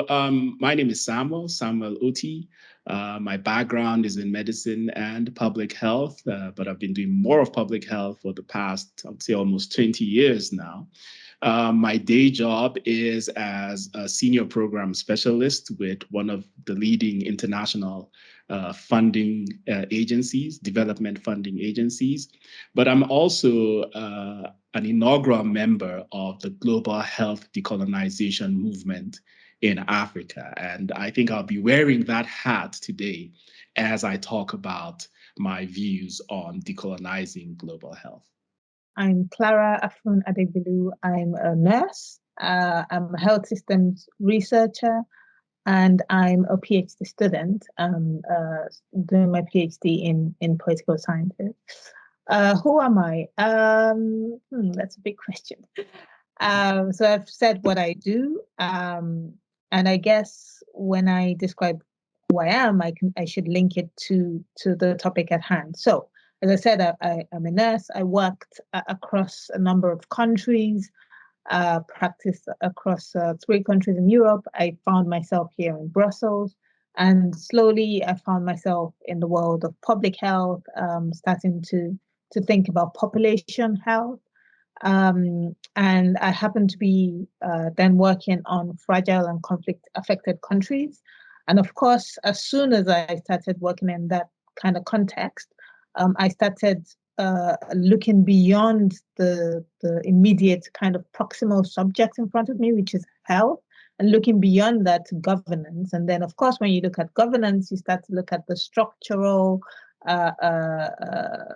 My name is Samuel Oti. My background is in medicine and public health, but I've been doing more of public health for the past, I'd say, almost 20 years now. My day job is as a senior program specialist with one of the leading international funding agencies, development funding agencies. But I'm also an inaugural member of the Global Health Decolonisation movement in Africa. And I think I'll be wearing that hat today as I talk about my views on decolonizing global health. I'm Clara Afun Adegbilu. I'm a nurse. I'm a health systems researcher, and I'm a PhD student doing my PhD in political sciences. Who am I? That's a big question. So I've said what I do, and I guess when I describe who I am, I should link it to the topic at hand. So, as I said, I'm a nurse. I worked across a number of countries, practiced across 3 countries in Europe. I found myself here in Brussels, and slowly I found myself in the world of public health, starting to think about population health. And I happened to be then working on fragile and conflict-affected countries. And of course, as soon as I started working in that kind of context, I started looking beyond the immediate kind of proximal subject in front of me, which is health, and looking beyond that to governance. And then, of course, when you look at governance, you start to look at the structural, the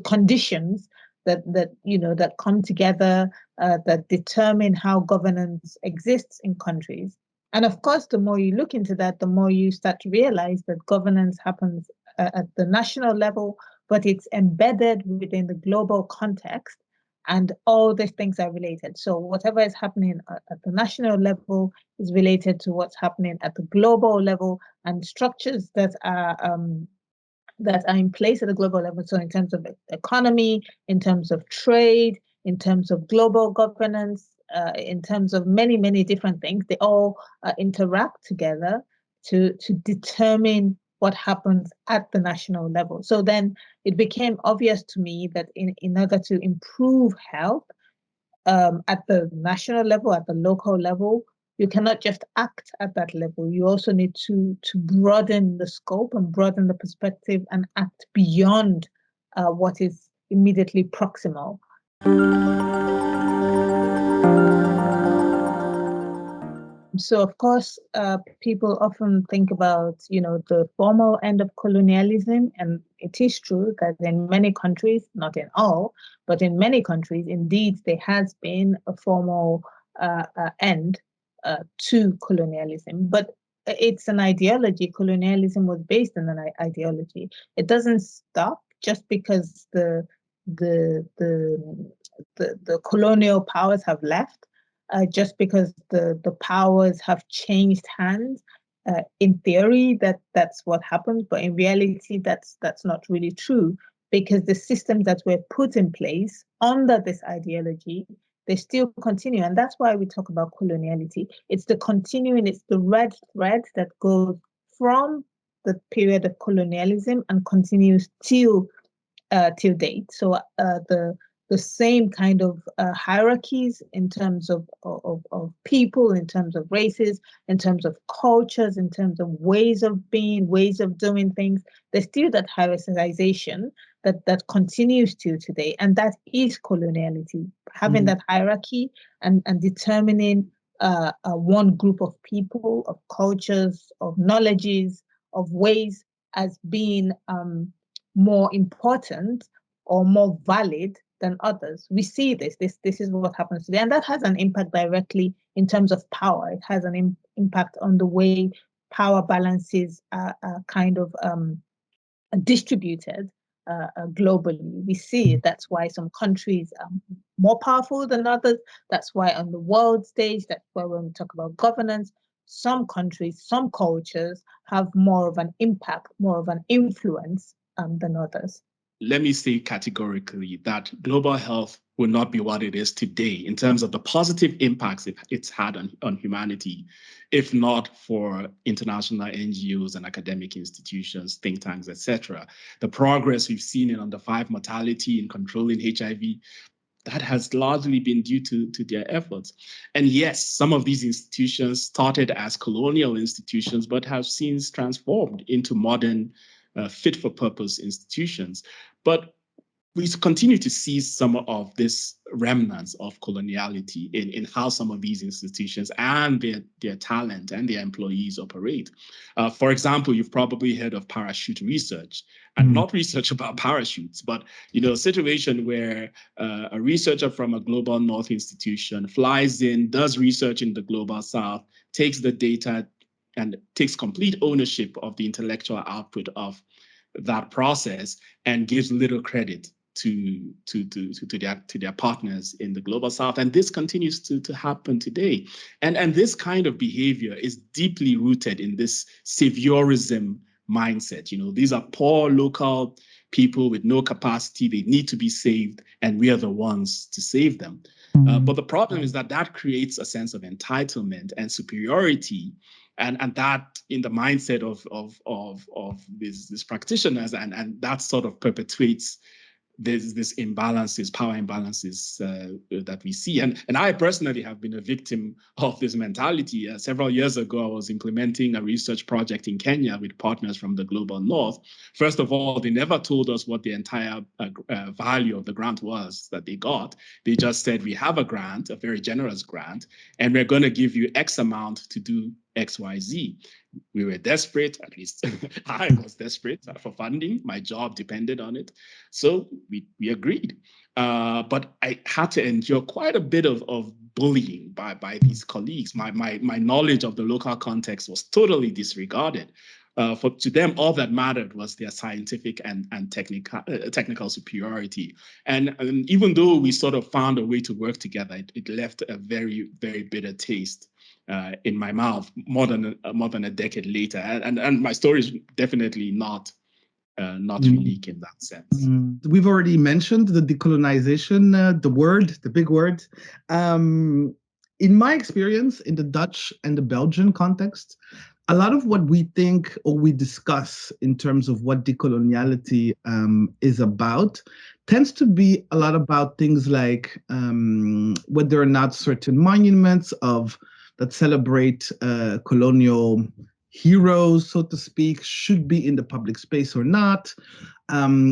conditions that come together, that determine how governance exists in countries. And of course, the more you look into that, the more you start to realize that governance happens at the national level, but it's embedded within the global context, and all these things are related. So whatever is happening at the national level is related to what's happening at the global level, and structures that are in place at the global level. So in terms of economy, in terms of trade, in terms of global governance, in terms of many, many different things, they all interact together to determine what happens at the national level. So then it became obvious to me that in order to improve health at the national level, at the local level, you cannot just act at that level. You also need to broaden the scope and broaden the perspective and act beyond what is immediately proximal. So, of course, people often think about, the formal end of colonialism, and it is true that in many countries, not in all, but in many countries, indeed, there has been a formal end to colonialism. But it's an ideology. Colonialism was based on an ideology. It doesn't stop just because the colonial powers have left. Just because the powers have changed hands, in theory that's what happens, but in reality that's not really true, because the systems that were put in place under this ideology, they still continue, and that's why we talk about coloniality. It's the continuing, it's the red thread that goes from the period of colonialism and continues till date. So the same kind of hierarchies in terms of people, in terms of races, in terms of cultures, in terms of ways of being, ways of doing things. There's still that hierarchization that continues to today, and that is coloniality, having that hierarchy and determining one group of people, of cultures, of knowledges, of ways as being more important or more valid than others. We see this is what happens today, and that has an impact directly in terms of power. It has an impact on the way power balances are kind of distributed globally. We see that's why some countries are more powerful than others. That's why on the world stage, that's why when we talk about governance, some countries, some cultures have more of an impact, more of an influence than others. let me say categorically that global health will not be what it is today in terms of the positive impacts it's had on humanity, if not for international NGOs and academic institutions, think tanks, etc. The progress we've seen in under 5 mortality in controlling HIV, that has largely been due to their efforts. And yes, some of these institutions started as colonial institutions, but have since transformed into modern, fit-for-purpose institutions. But we continue to see some of this remnants of coloniality in how some of these institutions and their talent and their employees operate. For example, you've probably heard of parachute research, and not research about parachutes, but a situation where a researcher from a global north institution flies in, does research in the global south, takes the data and takes complete ownership of the intellectual output of that process and gives little credit to their partners in the global south. And this continues to happen today. And this kind of behavior is deeply rooted in this saviorism mindset. These are poor local people with no capacity. They need to be saved, and we are the ones to save them. But the problem is that creates a sense of entitlement and superiority, and that in the mindset of these practitioners, and that sort of perpetuates this imbalances, power imbalances that we see. And I personally have been a victim of this mentality. Several years ago, I was implementing a research project in Kenya with partners from the global north. First of all, they never told us what the entire value of the grant was that they got. They just said, we have a grant, a very generous grant, and we're going to give you X amount to do XYZ. We were desperate, at least I was desperate for funding. My job depended on it. So we agreed. But I had to endure quite a bit of bullying by these colleagues. My knowledge of the local context was totally disregarded. To them, all that mattered was their scientific and technical superiority. And even though we sort of found a way to work together, it left a very, very bitter taste in my mouth more than a decade later. And my story is definitely not unique in that sense. We've already mentioned the decolonization, the big word. In my experience in the Dutch and the Belgian context, a lot of what we think or we discuss in terms of what decoloniality is about tends to be a lot about things like whether or not certain monuments that celebrate colonial heroes, so to speak, should be in the public space or not.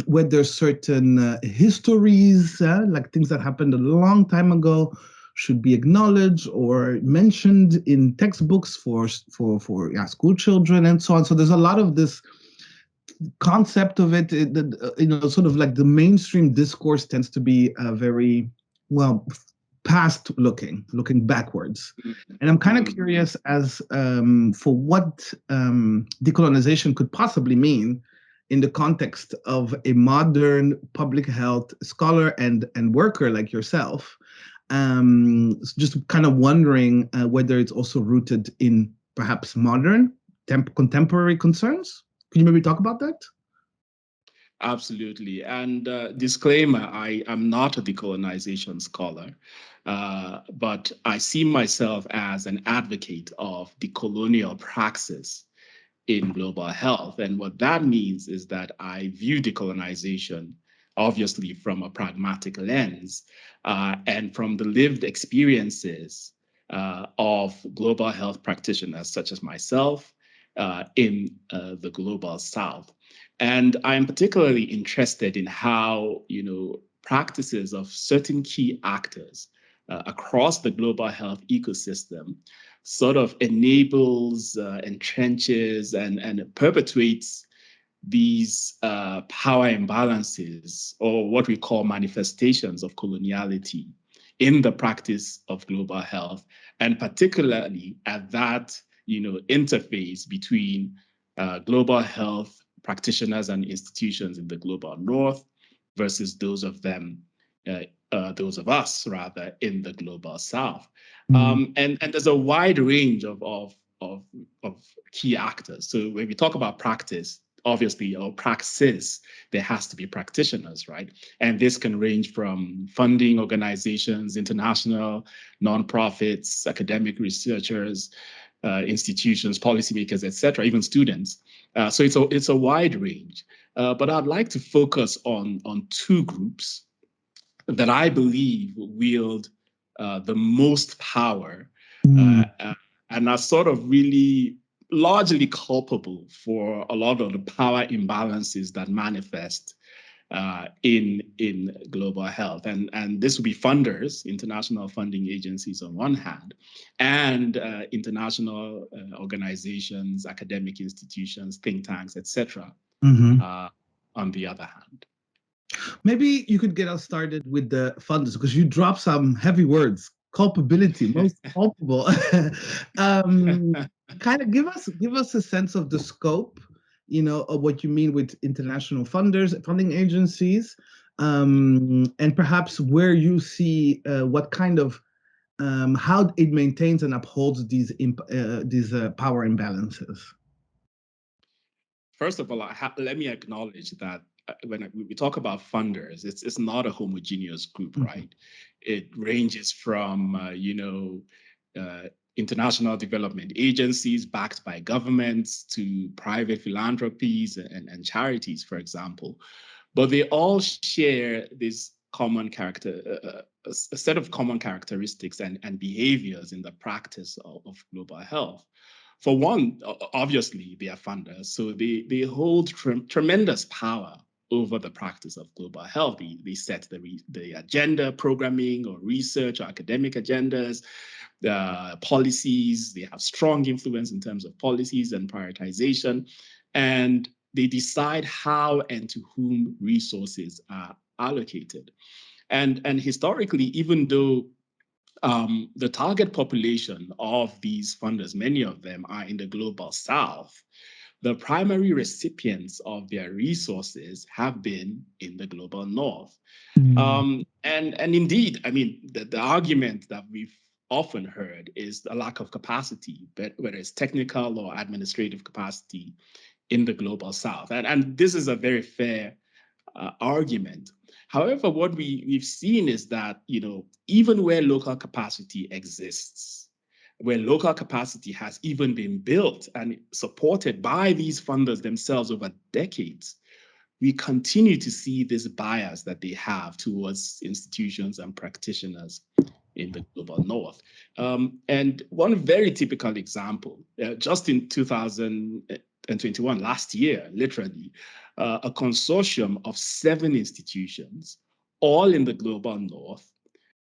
Whether certain histories, like things that happened a long time ago, should be acknowledged or mentioned in textbooks for school children and so on. So there's a lot of this concept of it, sort of like the mainstream discourse tends to be very, well, past looking backwards. And I'm kind of curious as for what decolonization could possibly mean in the context of a modern public health scholar and worker like yourself. Just kind of wondering whether it's also rooted in perhaps modern, contemporary concerns. Can you maybe talk about that? Absolutely. And disclaimer, I am not a decolonization scholar, but I see myself as an advocate of decolonial praxis in global health. And what that means is that I view decolonization obviously from a pragmatic lens and from the lived experiences of global health practitioners such as myself in the global south. And I am particularly interested in how, practices of certain key actors across the global health ecosystem sort of enables, entrenches, and perpetuates these power imbalances, or what we call manifestations of coloniality in the practice of global health, and particularly at that interface between global health practitioners and institutions in the global north versus those of us rather in the global south. And there's a wide range of key actors. So when we talk about practice, obviously, or praxis, there has to be practitioners, right? And this can range from funding organizations, international nonprofits, academic researchers, institutions, policymakers, etc., even students. So it's a wide range. But I'd like to focus on two groups that I believe wield the most power and are sort of really largely culpable for a lot of the power imbalances that manifest in global health. And this will be funders, international funding agencies on one hand, and international organizations, academic institutions, think tanks, etc. On the other hand. Maybe you could get us started with the funders, because you dropped some heavy words. Culpability, most culpable. Kind of give us a sense of the scope, of what you mean with international funding agencies, and perhaps where you see what kind of how it maintains and upholds these power imbalances. First of all, let me acknowledge that when we talk about funders, it's not a homogeneous group, right? It ranges from, international development agencies backed by governments to private philanthropies and charities, for example. But they all share this common character, a set of common characteristics and behaviors in the practice of global health. For one, obviously, they are funders, so they hold tremendous power over the practice of global health. They set the agenda, programming or research or academic agendas, policies. They have strong influence in terms of policies and prioritization, and they decide how and to whom resources are allocated. And historically, even though the target population of these funders, many of them are in the global south, the primary recipients of their resources have been in the global north. And indeed, I mean, the argument that we've often heard is a lack of capacity, but whether it's technical or administrative capacity in the global south. And this is a very fair argument. However, what we've seen is that, even where local capacity exists, where local capacity has even been built and supported by these funders themselves over decades, we continue to see this bias that they have towards institutions and practitioners in the global north. And one very typical example, just in 2021, last year, literally, a consortium of 7 institutions, all in the global north,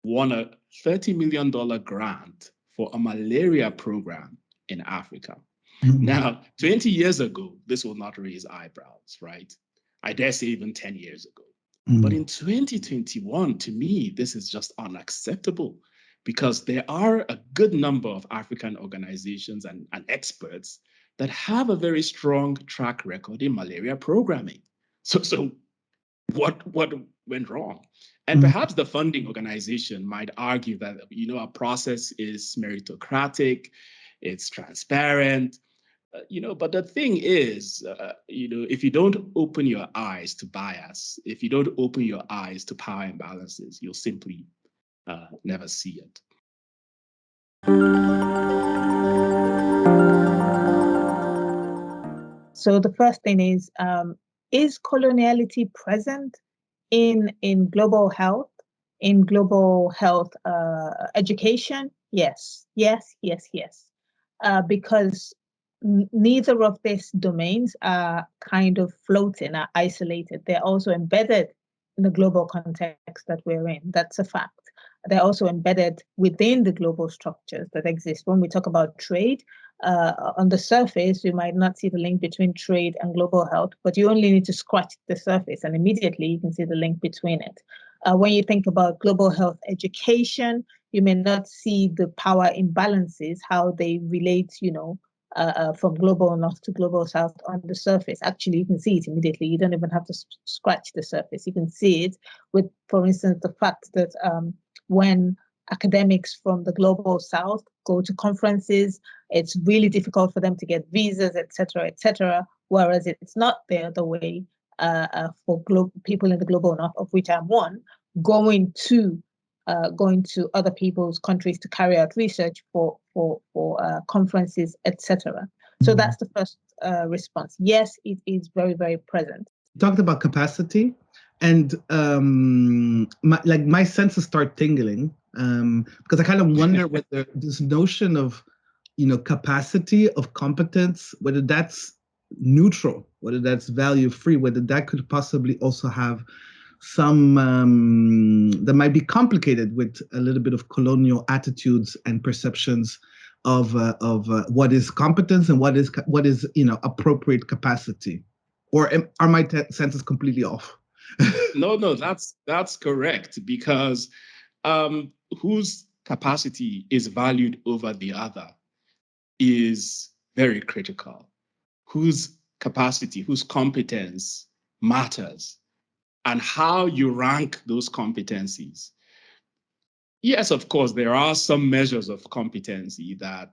won a $30 million grant for a malaria program in Africa. Now, 20 years ago, this will not raise eyebrows, right? I dare say even 10 years ago. But in 2021, to me, this is just unacceptable, because there are a good number of African organizations and experts that have a very strong track record in malaria programming. So what went wrong? And perhaps the funding organization might argue that, our process is meritocratic, it's transparent, but the thing is, if you don't open your eyes to bias, if you don't open your eyes to power imbalances, you'll simply never see it. So the first thing is coloniality present in global health, education? Yes, yes, yes, yes. Because neither of these domains are kind of floating, are isolated. They're also embedded in the global context that we're in. That's a fact. They're also embedded within the global structures that exist. When we talk about trade, on the surface, you might not see the link between trade and global health, but you only need to scratch the surface and immediately you can see the link between it. When you think about global health education, you may not see the power imbalances, how they relate, from global north to global south on the surface. Actually, you can see it immediately. You don't even have to scratch the surface. You can see it with, for instance, the fact that when academics from the global south go to conferences, it's really difficult for them to get visas, etc., etc. whereas it's not the other way for people in the global north, of which I'm one, going to other people's countries to carry out research for conferences, etc. So that's the first response. Yes, it is very, very present. You talked about capacity, and my senses start tingling because I kind of wonder whether this notion of capacity, of competence, whether that's neutral, whether that's value free, whether that could possibly also have some that might be complicated with a little bit of colonial attitudes and perceptions of what is competence and what is appropriate capacity, or are my senses completely off? No, that's correct, because whose capacity is valued over the other is very critical. Whose capacity, whose competence matters, and how you rank those competencies. Yes, of course, there are some measures of competency that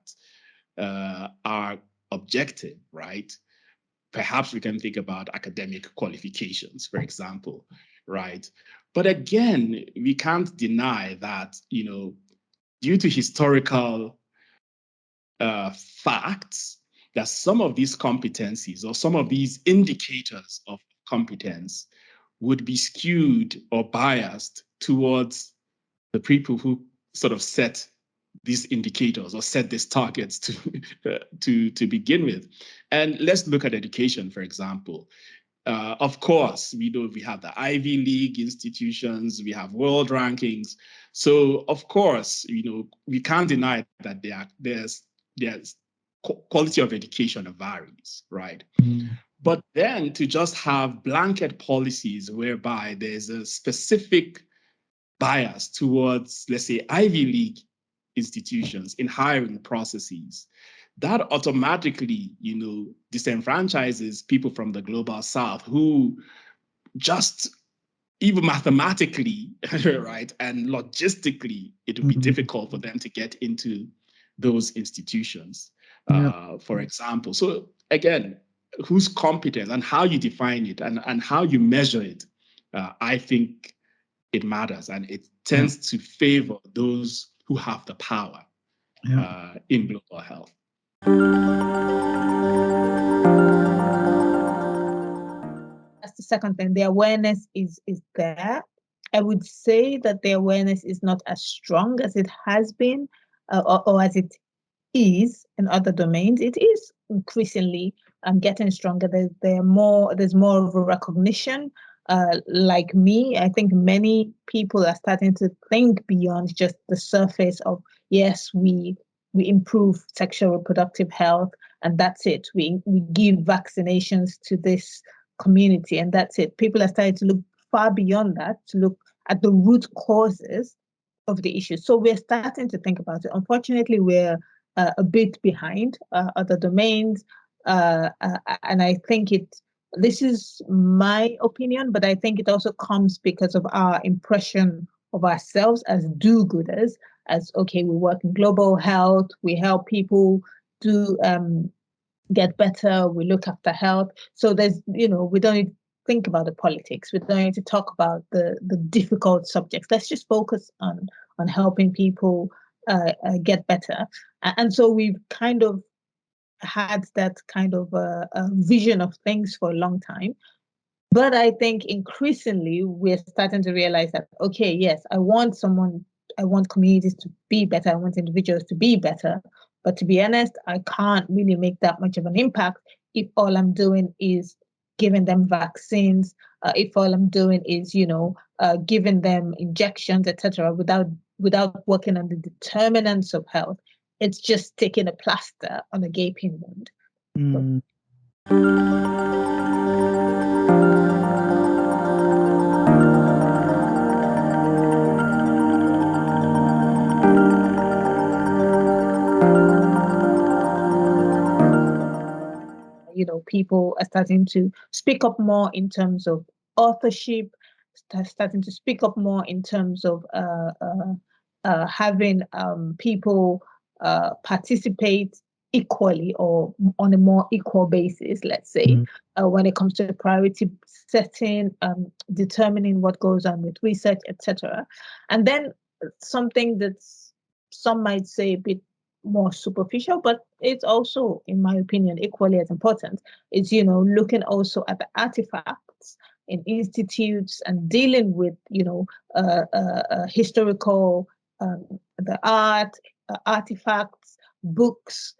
are objective, right? Perhaps we can think about academic qualifications, for example, right? But again, we can't deny that, due to historical facts, that some of these competencies or some of these indicators of competence would be skewed or biased towards the people who sort of set these indicators or set these targets to begin with. And let's look at education, for example. Of course, we know we have the Ivy League institutions, we have world rankings. So, of course, we can't deny that there's quality of education varies, right? Mm. But then to just have blanket policies whereby there's a specific bias towards, let's say, Ivy League institutions in hiring processes, that automatically, disenfranchises people from the global south who just, even mathematically, right, and logistically, it would be difficult for them to get into those institutions, for example. So again, who's competent and how you define it and how you measure it, I think it matters, and it tends to favor those who have the power in global health. That's the second thing. The awareness is there. I would say that the awareness is not as strong as it has been, or as it is in other domains. It is increasingly getting stronger. There's more of a recognition. Like me, I think many people are starting to think beyond just the surface of, yes, we improve sexual reproductive health, and that's it. We give vaccinations to this community, and that's it. People are starting to look far beyond that, to look at the root causes of the issue. So we're starting to think about it. Unfortunately, we're a bit behind other domains, and I think this is my opinion, but I think it also comes because of our impression of ourselves as do-gooders, as, okay, we work in global health, we help people do get better, we look after health. So we don't need to think about the politics, we don't need to talk about the difficult subjects. Let's just focus on helping people get better. And so we've kind of had that kind of vision of things for a long time. But I think increasingly we're starting to realize that, okay, yes, I want communities to be better, I want individuals to be better. But to be honest, I can't really make that much of an impact if all I'm doing is giving them vaccines, if all I'm doing is, giving them injections, etc., without working on the determinants of health. It's just sticking a plaster on a gaping wound. Mm. People are starting to speak up more in terms of authorship, starting to speak up more in terms of having people participate equally or on a more equal basis, let's say, when it comes to priority setting, determining what goes on with research, etc. And then something that's some might say a bit more superficial, but it's also, in my opinion, equally as important, is, looking also at the artifacts in institutes and dealing with, historical, the art, artifacts, books,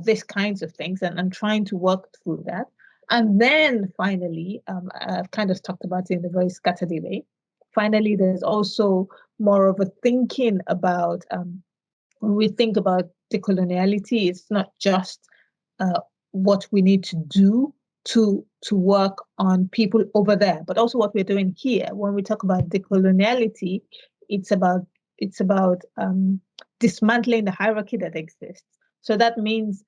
these kinds of things, and trying to work through that. And then finally, I've kind of talked about it in a very scattered way. Finally, there's also more of a thinking about, when we think about decoloniality, it's not just what we need to do to work on people over there, but also what we're doing here. When we talk about decoloniality, it's about dismantling the hierarchy that exists. So that means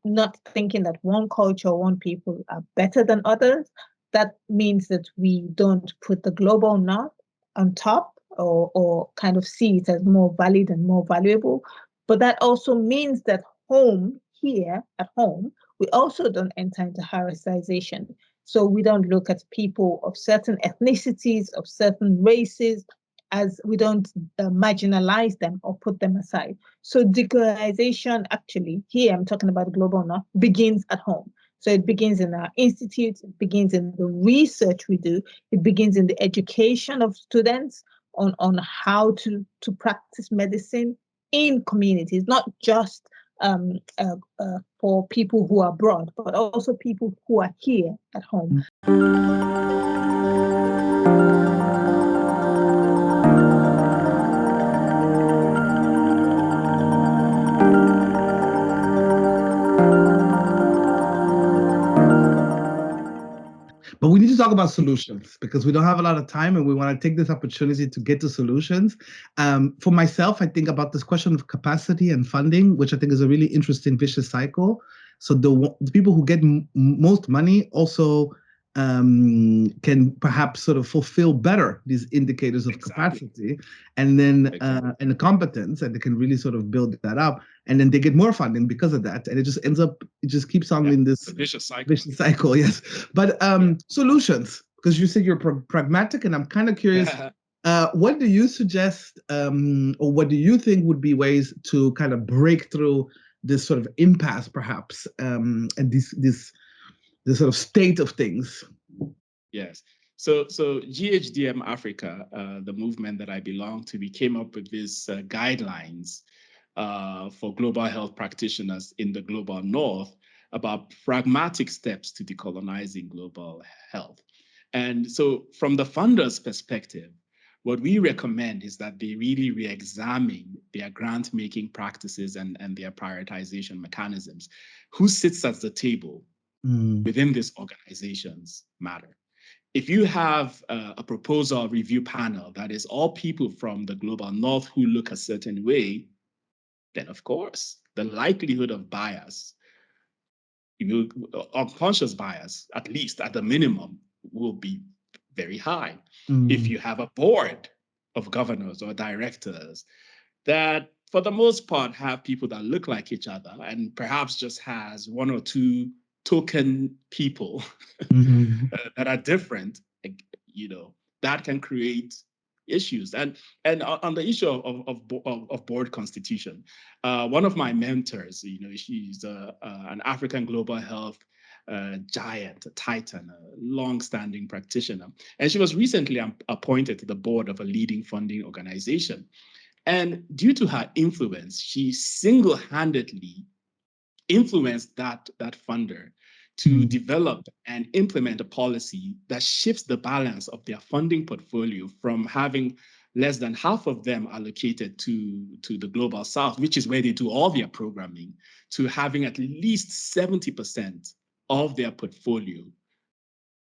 not thinking that one culture or one people are better than others. That means that we don't put the global north on top, or kind of see it as more valid and more valuable. But that also means that here at home, we also don't enter into hierarchization. So we don't look at people of certain ethnicities, of certain races, as we don't marginalize them or put them aside. So decolonization, actually, here I'm talking about global north, begins at home. So it begins in our institutes, it begins in the research we do, it begins in the education of students on how to practice medicine in communities, not just for people who are abroad, but also people who are here at home. But we need to talk about solutions because we don't have a lot of time and we want to take this opportunity to get to solutions. For myself, I think about this question of capacity and funding, which I think is a really interesting vicious cycle. So the people who get most money also can perhaps sort of fulfill better these indicators of capacity and then and the competence, and they can really sort of build that up, and then they get more funding because of that, and it just keeps on in this vicious cycle. Yes, but solutions, because you said you're pragmatic, and I'm kind of curious. What do you suggest, or what do you think would be ways to kind of break through this sort of impasse, perhaps, and this sort of state of things? Yes. So GHDM Africa, the movement that I belong to, we came up with these guidelines for global health practitioners in the global north about pragmatic steps to decolonizing global health. And so from the funders' perspective, what we recommend is that they really re-examine their grant-making practices and their prioritization mechanisms. Who sits at the table within these organizations matter. If you have a proposal review panel that is all people from the global north who look a certain way, then of course, the likelihood of bias, unconscious bias, at least at the minimum, will be very high. If you have a board of governors or directors that, for the most part, have people that look like each other and perhaps just has one or two token people that are different, that can create issues. And on the issue of board constitution, one of my mentors, she's an African global health giant, a titan, a long-standing practitioner, and she was recently appointed to the board of a leading funding organization. And due to her influence, she single-handedly influenced that funder to develop and implement a policy that shifts the balance of their funding portfolio from having less than half of them allocated to the global south, which is where they do all their programming, to having at least 70% of their portfolio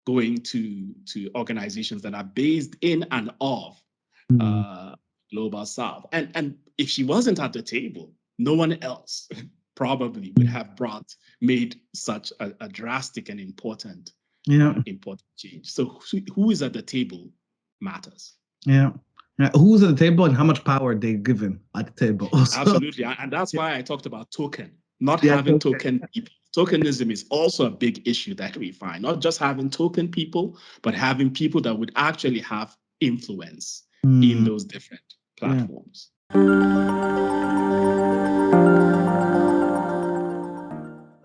going to organizations that are based in and of global south. And if she wasn't at the table, no one else probably would have made such a drastic and important change. So who is at the table matters. Who's at the table and how much power they're given at the table. Absolutely. And that's why I talked about token, not Yeah, having token people. Tokenism is also a big issue that we find, not just having token people, but having people that would actually have influence in those different platforms.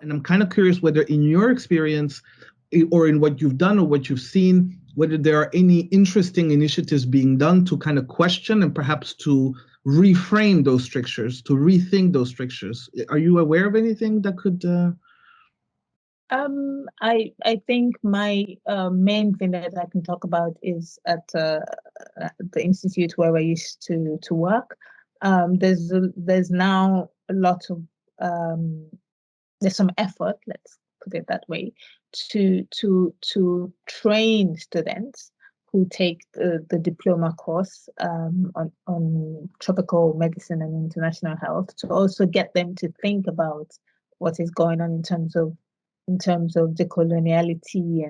And I'm kind of curious whether in your experience or in what you've done or what you've seen, whether there are any interesting initiatives being done to kind of question and perhaps to reframe those strictures, to rethink those strictures. Are you aware of anything that could... I think my main thing that I can talk about is at the institute where I used to work. There's now a lot of there's some effort, let's put it that way, to train students who take the diploma course on tropical medicine and international health, to also get them to think about what is going on in terms of decoloniality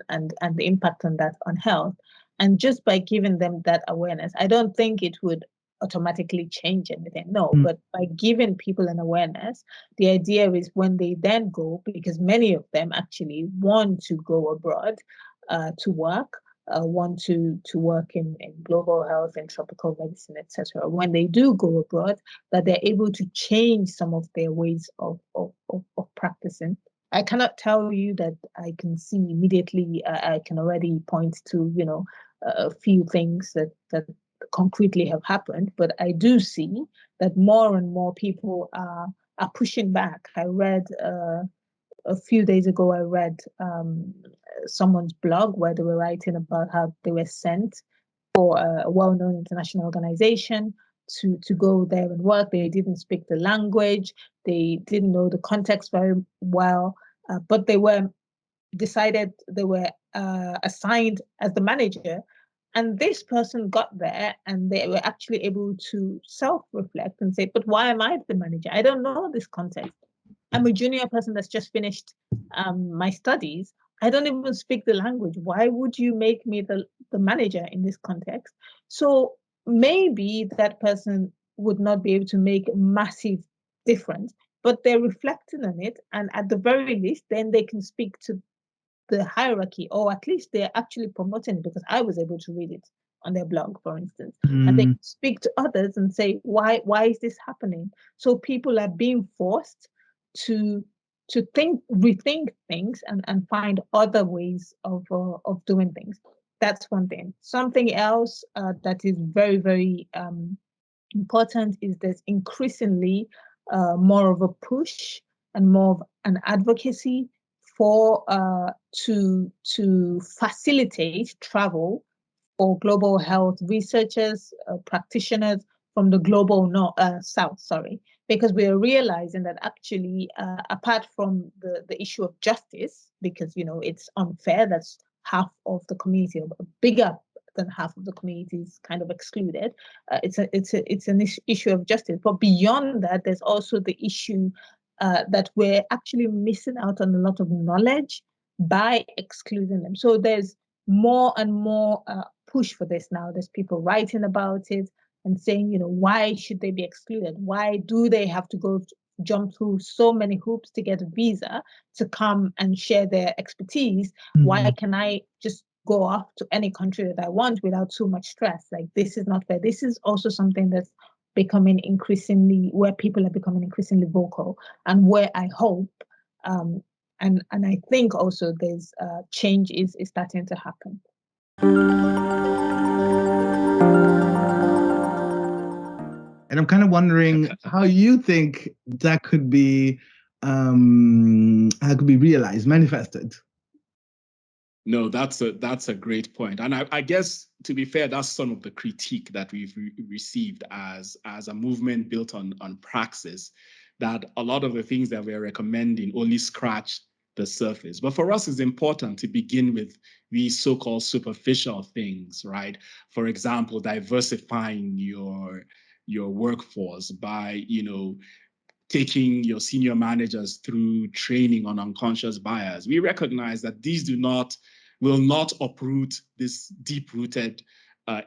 and the impact on that on health. And just by giving them that awareness, I don't think it would automatically change anything. No, but by giving people an awareness, the idea is when they then go, because many of them actually want to go abroad to work, want to work in global health and tropical medicine, etc. When they do go abroad, that they're able to change some of their ways of practicing. I cannot tell you that I can see immediately. I can already point to, a few things that concretely have happened, but I do see that more and more people are pushing back. I read a few days ago, I read someone's blog where they were writing about how they were sent for a well-known international organization to go there and work. They didn't speak the language. They didn't know the context very well, but they were assigned as the manager. And this person got there and they were actually able to self-reflect and say, but why am I the manager? I don't know this context. I'm a junior person that's just finished my studies. I don't even speak the language. Why would you make me the manager in this context? So maybe that person would not be able to make a massive difference, but they're reflecting on it. And at the very least, then they can speak to the hierarchy, or at least they're actually promoting it, because I was able to read it on their blog, for instance, and they speak to others and say, why is this happening? So people are being forced to rethink things and find other ways of doing things. That's one thing. Something else that is very, very important is there's increasingly more of a push and more of an advocacy for to facilitate travel for global health researchers, practitioners from the global south, because we are realizing that actually, apart from the issue of justice, because it's unfair, that's half of the community, bigger than half of the community is kind of excluded. It's an issue of justice, but beyond that, there's also the issue that we're actually missing out on a lot of knowledge by excluding them. So there's more and more push for this now. There's people writing about it and saying, why should they be excluded? Why do they have to jump through so many hoops to get a visa to come and share their expertise? Why can I just go off to any country that I want without too much stress? Like, this is not fair. This is also something that's where people are becoming increasingly vocal, and where I hope and I think also there's change is starting to happen. And I'm kind of wondering how you think that could be realized, manifested. No, that's a great point. And I guess, to be fair, that's some of the critique that we've received as a movement built on praxis, that a lot of the things that we're recommending only scratch the surface. But for us, it's important to begin with these so-called superficial things, right? For example, diversifying your workforce by, taking your senior managers through training on unconscious bias. We recognize that these will not uproot this deep-rooted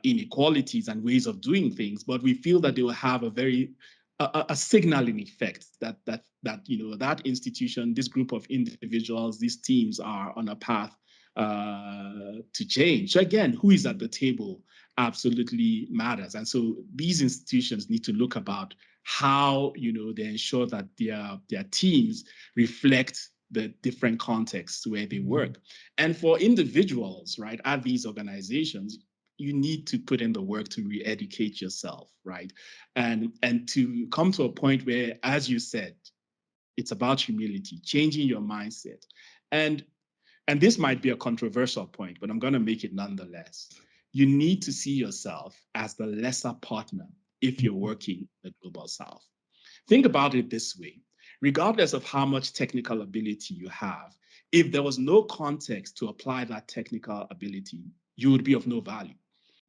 inequalities and ways of doing things, but we feel that they will have a very a signaling effect that that institution, this group of individuals, these teams are on a path to change. So again, who is at the table absolutely matters. And so these institutions need to look about how they ensure that their teams reflect the different contexts where they work. And for individuals, right, at these organizations, you need to put in the work to re-educate yourself, right? And to come to a point where, as you said, it's about humility, changing your mindset. And this might be a controversial point, but I'm going to make it nonetheless. You need to see yourself as the lesser partner if you're working in the Global South. Think about it this way. Regardless of how much technical ability you have, if there was no context to apply that technical ability, you would be of no value.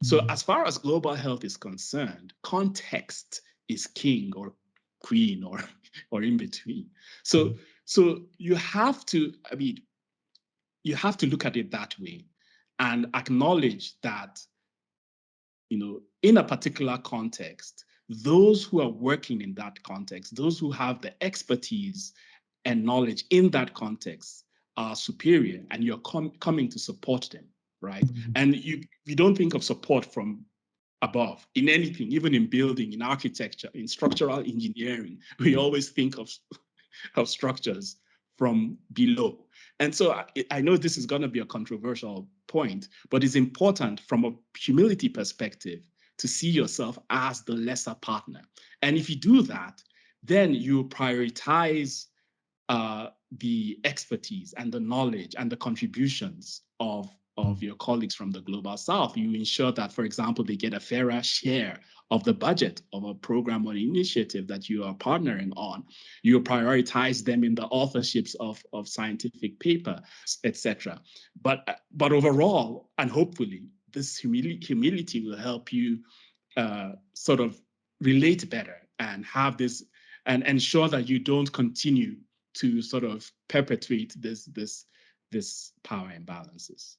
So as far as global health is concerned, context is king or queen or in between. So you have to, you have to look at it that way and acknowledge that, in a particular context, those who are working in that context, those who have the expertise and knowledge in that context are superior, and you're coming to support them, right? And you don't think of support from above in anything, even in building, in architecture, in structural engineering. We always think of structures from below. And so I know this is going to be a controversial point, but it's important from a humility perspective to see yourself as the lesser partner. And if you do that, then you prioritize the expertise and the knowledge and the contributions of your colleagues from the Global South. You ensure that, for example, they get a fairer share of the budget of a program or initiative that you are partnering on. You prioritize them in the authorships of scientific paper, etc. But overall, and hopefully, this humility will help you sort of relate better and have this, and ensure that you don't continue to sort of perpetuate this power imbalances.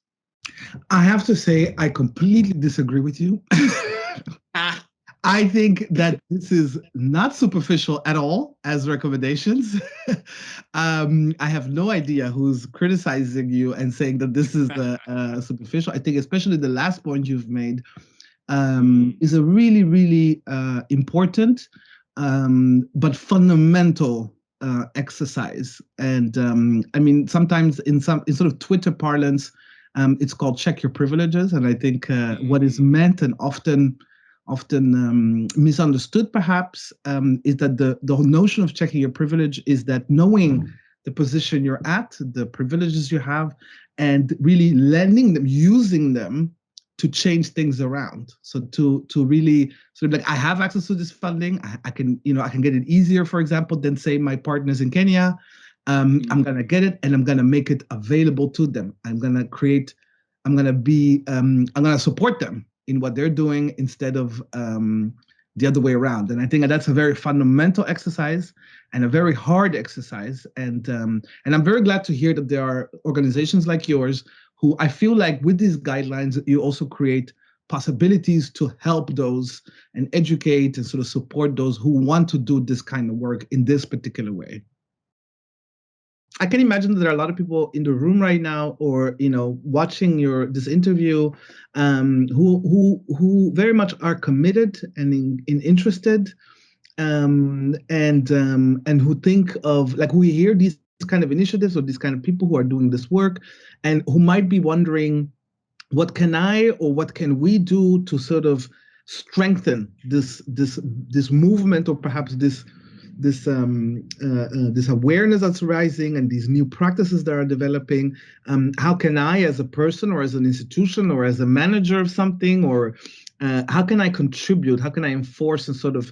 I have to say, I completely disagree with you. I think that this is not superficial at all as recommendations. I have no idea who's criticizing you and saying that this is superficial. I think especially the last point you've made is a really, really important but fundamental exercise. And I mean, sometimes in sort of Twitter parlance, it's called check your privileges. And I think what is meant and often misunderstood perhaps is that the notion of checking your privilege is that knowing the position you're at, the privileges you have, and really lending them, using them to change things around. So to really sort of like, I have access to this funding, I can get it easier, for example, than say my partners in Kenya. I'm gonna get it and I'm gonna make it available to them. I'm gonna support them in what they're doing instead of the other way around. And I think that's a very fundamental exercise and a very hard exercise. And I'm very glad to hear that there are organizations like yours who, I feel like with these guidelines, you also create possibilities to help those and educate and sort of support those who want to do this kind of work in this particular way. I can imagine that there are a lot of people in the room right now, or watching this interview, who very much are committed and interested, and who think of, like, we hear these kind of initiatives or these kind of people who are doing this work, and who might be wondering, what can I or what can we do to sort of strengthen this movement, or perhaps this awareness that's rising and these new practices that are developing? How can I, as a person or as an institution or as a manager of something, or how can I contribute? How can I enforce and sort of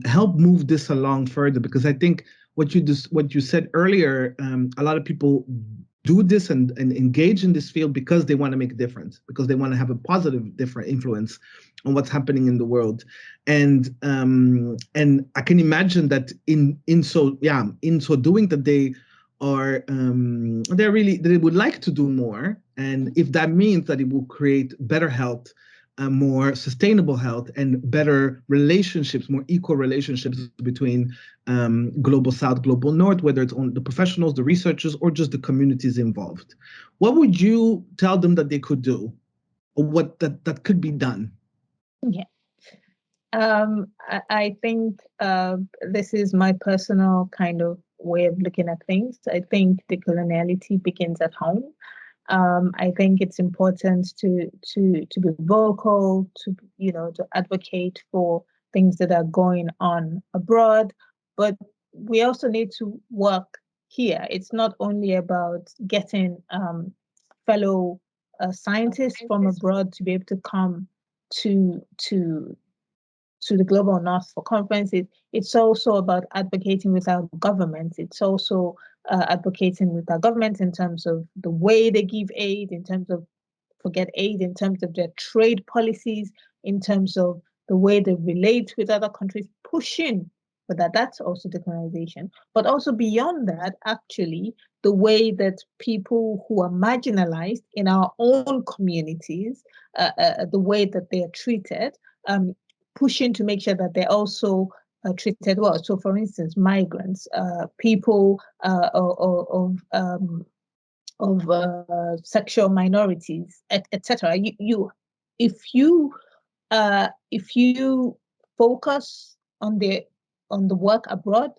help move this along further? Because I think what you said earlier, a lot of people do this and engage in this field because they want to make a difference, because they want to have a positive, different influence on what's happening in the world. And I can imagine that in so doing, that they are they would like to do more. And if that means that it will create better health, more sustainable health and better relationships, more equal relationships between global South, global North, whether it's on the professionals, the researchers, or just the communities involved. What would you tell them that they could do, or what that could be done? Yeah. I think this is my personal kind of way of looking at things. I think decoloniality begins at home. I think it's important to be vocal, to advocate for things that are going on abroad, but we also need to work here. It's not only about getting fellow scientists from abroad to be able to come to the global north for conferences. It's also about advocating with our governments. It's also advocating with our governments in terms of the way they give aid, in terms of forget aid, in terms of their trade policies, in terms of the way they relate with other countries, pushing for that. That's also decolonization. But also beyond that, actually, the way that people who are marginalized in our own communities, the way that they are treated, pushing to make sure that they're also treated well. So, for instance, migrants, people of sexual minorities, etc. If you focus on the work abroad,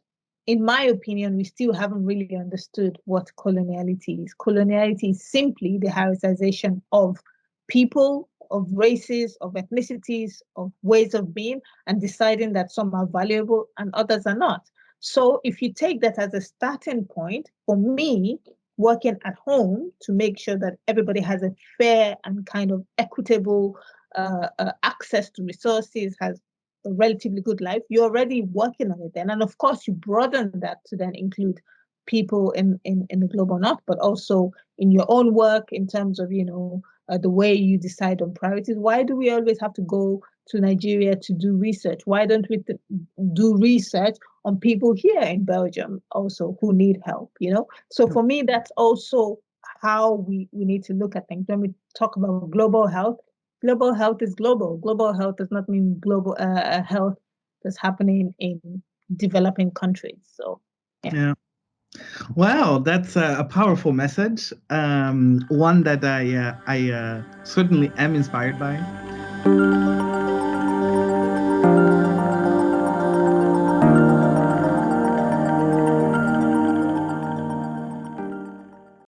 in my opinion, we still haven't really understood what coloniality is. Coloniality is simply the hierarchization of people, of races, of ethnicities, of ways of being, and deciding that some are valuable and others are not. So if you take that as a starting point, for me, working at home to make sure that everybody has a fair and kind of equitable access to resources, has a relatively good life, you're already working on it then. And of course, you broaden that to then include people in the global north, but also in your own work in terms of, the way you decide on priorities. Why do we always have to go to Nigeria to do research? Why don't we do research on people here in Belgium also who need help, So for me, that's also how we need to look at things. When we talk about global health is global. Global health does not mean global health that's happening in developing countries. So, yeah. Wow, that's a powerful message. One that I certainly am inspired by.